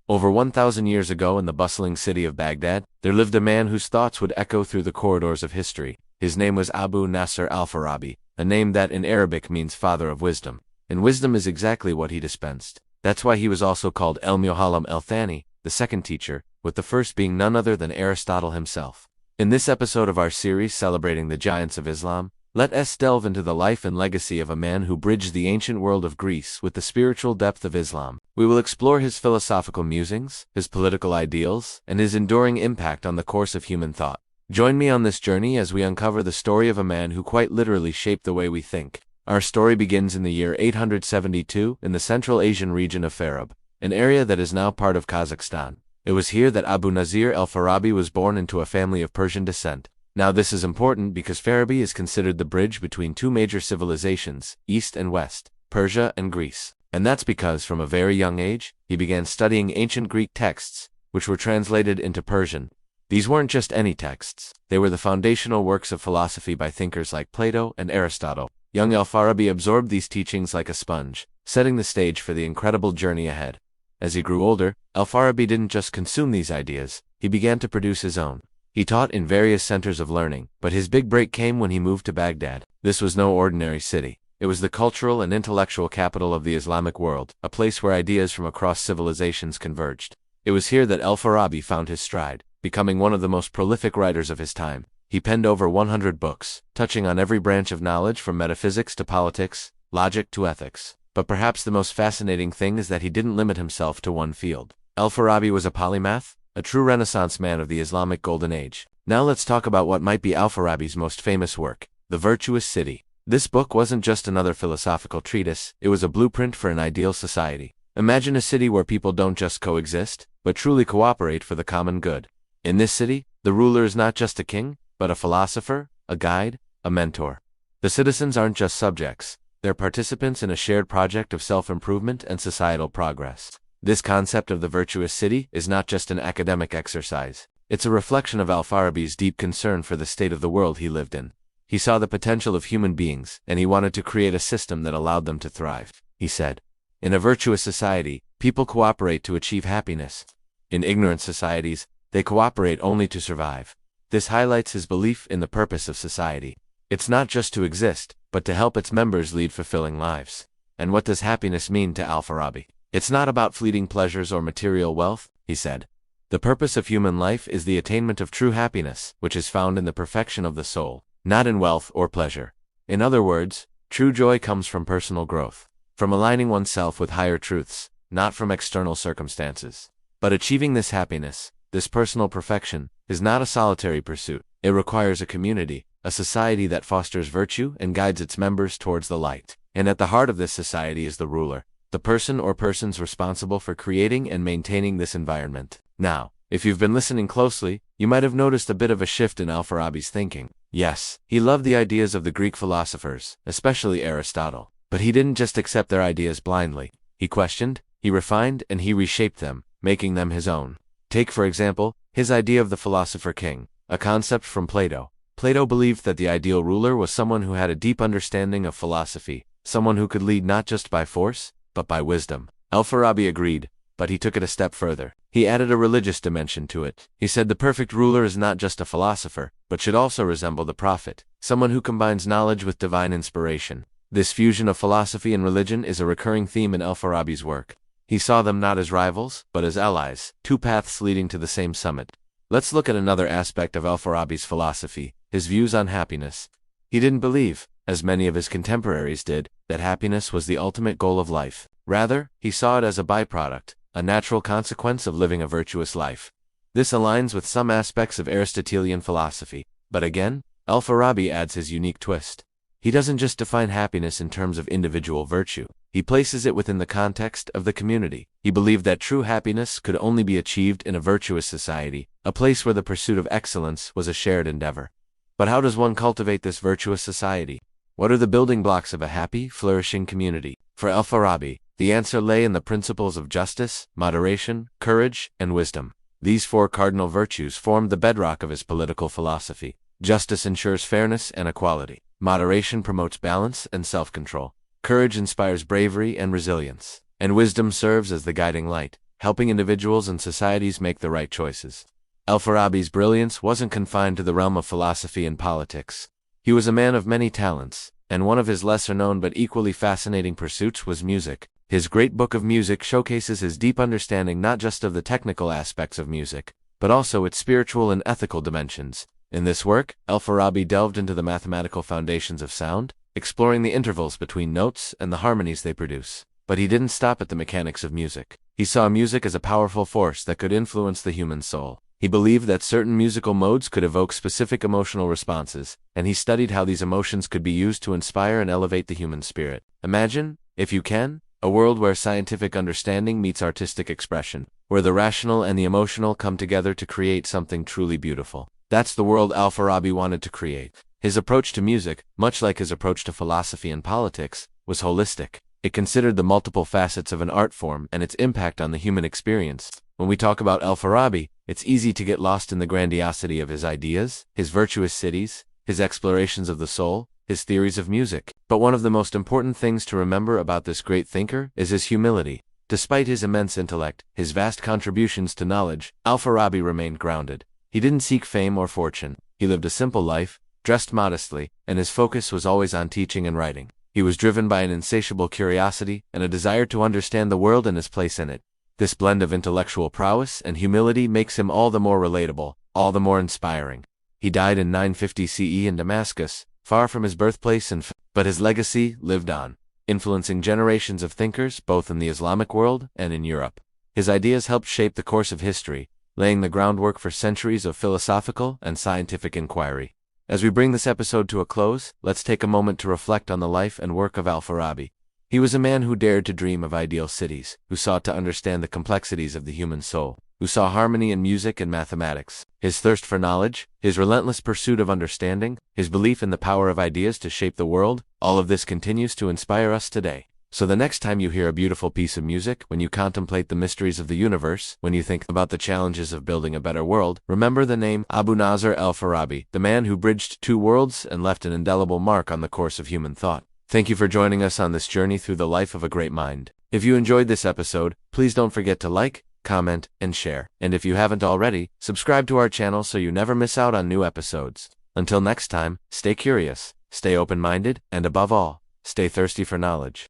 Over 1,000 years ago in the bustling city of Baghdad, there lived a man whose thoughts would echo through the corridors of history. His name was Abu Nasr Al-Farabi, a name that in Arabic means father of wisdom. And wisdom is exactly what he dispensed. That's why he was also called El-Muhallam El-Thani, the second teacher, with the first being none other than Aristotle himself. In this episode of our series celebrating the giants of Islam, let us delve into the life and legacy of a man who bridged the ancient world of Greece with the spiritual depth of Islam. We will explore his philosophical musings, his political ideals, and his enduring impact on the course of human thought. Join me on this journey as we uncover the story of a man who quite literally shaped the way we think. Our story begins in the year 872 in the Central Asian region of Farab, an area that is now part of Kazakhstan. It was here that Abu Nasr Al-Farabi was born into a family of Persian descent. Now this is important because Farabi is considered the bridge between two major civilizations, East and West, Persia and Greece. And that's because from a very young age, he began studying ancient Greek texts, which were translated into Persian. These weren't just any texts, they were the foundational works of philosophy by thinkers like Plato and Aristotle. Young Al-Farabi absorbed these teachings like a sponge, setting the stage for the incredible journey ahead. As he grew older, Al-Farabi didn't just consume these ideas, he began to produce his own. He taught in various centers of learning, but his big break came when he moved to Baghdad. This was no ordinary city. It was the cultural and intellectual capital of the Islamic world, a place where ideas from across civilizations converged. It was here that Al-Farabi found his stride, becoming one of the most prolific writers of his time. He penned over 100 books, touching on every branch of knowledge from metaphysics to politics, logic to ethics. But perhaps the most fascinating thing is that he didn't limit himself to one field. Al-Farabi was a polymath, a true Renaissance man of the Islamic Golden Age. Now let's talk about what might be Al-Farabi's most famous work, The Virtuous City. This book wasn't just another philosophical treatise, it was a blueprint for an ideal society. Imagine a city where people don't just coexist, but truly cooperate for the common good. In this city, the ruler is not just a king, but a philosopher, a guide, a mentor. The citizens aren't just subjects, they're participants in a shared project of self-improvement and societal progress. This concept of the virtuous city is not just an academic exercise. It's a reflection of Al-Farabi's deep concern for the state of the world he lived in. He saw the potential of human beings, and he wanted to create a system that allowed them to thrive. He said, "In a virtuous society, people cooperate to achieve happiness. In ignorant societies, they cooperate only to survive." This highlights his belief in the purpose of society. It's not just to exist, but to help its members lead fulfilling lives. And what does happiness mean to Al-Farabi? It's not about fleeting pleasures or material wealth, he said. The purpose of human life is the attainment of true happiness, which is found in the perfection of the soul, not in wealth or pleasure. In other words, true joy comes from personal growth, from aligning oneself with higher truths, not from external circumstances. But achieving this happiness, this personal perfection, is not a solitary pursuit. It requires a community, a society that fosters virtue and guides its members towards the light. And at the heart of this society is the ruler, the person or persons responsible for creating and maintaining this environment. Now, if you've been listening closely, you might have noticed a bit of a shift in Al-Farabi's thinking. Yes, he loved the ideas of the Greek philosophers, especially Aristotle. But he didn't just accept their ideas blindly. He questioned, he refined, and he reshaped them, making them his own. Take, for example, his idea of the philosopher king, a concept from Plato. Plato believed that the ideal ruler was someone who had a deep understanding of philosophy, someone who could lead not just by force, but by wisdom. Al-Farabi agreed, but he took it a step further. He added a religious dimension to it. He said the perfect ruler is not just a philosopher, but should also resemble the prophet, someone who combines knowledge with divine inspiration. This fusion of philosophy and religion is a recurring theme in Al-Farabi's work. He saw them not as rivals, but as allies, two paths leading to the same summit. Let's look at another aspect of Al-Farabi's philosophy, his views on happiness. He didn't believe, as many of his contemporaries did, that happiness was the ultimate goal of life. Rather, he saw it as a byproduct, a natural consequence of living a virtuous life. This aligns with some aspects of Aristotelian philosophy, but again, Al-Farabi adds his unique twist. He doesn't just define happiness in terms of individual virtue. He places it within the context of the community. He believed that true happiness could only be achieved in a virtuous society, a place where the pursuit of excellence was a shared endeavor. But how does one cultivate this virtuous society? What are the building blocks of a happy, flourishing community? For Al-Farabi, the answer lay in the principles of justice, moderation, courage, and wisdom. These four cardinal virtues formed the bedrock of his political philosophy. Justice ensures fairness and equality. Moderation promotes balance and self-control. Courage inspires bravery and resilience. And wisdom serves as the guiding light. helping individuals and societies make the right choices. Al-Farabi's brilliance wasn't confined to the realm of philosophy and politics. He was a man of many talents, and one of his lesser-known but equally fascinating pursuits was music. His great book of music showcases his deep understanding not just of the technical aspects of music, but also its spiritual and ethical dimensions. In this work, Al-Farabi delved into the mathematical foundations of sound, exploring the intervals between notes and the harmonies they produce. But he didn't stop at the mechanics of music. He saw music as a powerful force that could influence the human soul. He believed that certain musical modes could evoke specific emotional responses, and he studied how these emotions could be used to inspire and elevate the human spirit. Imagine, if you can, a world where scientific understanding meets artistic expression, where the rational and the emotional come together to create something truly beautiful. That's the world Al-Farabi wanted to create. His approach to music, much like his approach to philosophy and politics, was holistic. It considered the multiple facets of an art form and its impact on the human experience. When we talk about Al-Farabi, it's easy to get lost in the grandiosity of his ideas, his virtuous cities, his explorations of the soul, his theories of music. But one of the most important things to remember about this great thinker is his humility. Despite his immense intellect, his vast contributions to knowledge, Al-Farabi remained grounded. He didn't seek fame or fortune. He lived a simple life, dressed modestly, and his focus was always on teaching and writing. He was driven by an insatiable curiosity and a desire to understand the world and his place in it. This blend of intellectual prowess and humility makes him all the more relatable, all the more inspiring. He died in 950 CE in Damascus, far from his birthplace, but his legacy lived on, influencing generations of thinkers both in the Islamic world and in Europe. His ideas helped shape the course of history, laying the groundwork for centuries of philosophical and scientific inquiry. As we bring this episode to a close, let's take a moment to reflect on the life and work of Al-Farabi. He was a man who dared to dream of ideal cities, who sought to understand the complexities of the human soul, who saw harmony in music and mathematics. His thirst for knowledge, his relentless pursuit of understanding, his belief in the power of ideas to shape the world, all of this continues to inspire us today. So the next time you hear a beautiful piece of music, when you contemplate the mysteries of the universe, when you think about the challenges of building a better world, remember the name Abu Nasr Al-Farabi, the man who bridged two worlds and left an indelible mark on the course of human thought. Thank you for joining us on this journey through the life of a great mind. If you enjoyed this episode, please don't forget to like, comment, and share. And if you haven't already, subscribe to our channel so you never miss out on new episodes. Until next time, stay curious, stay open-minded, and above all, stay thirsty for knowledge.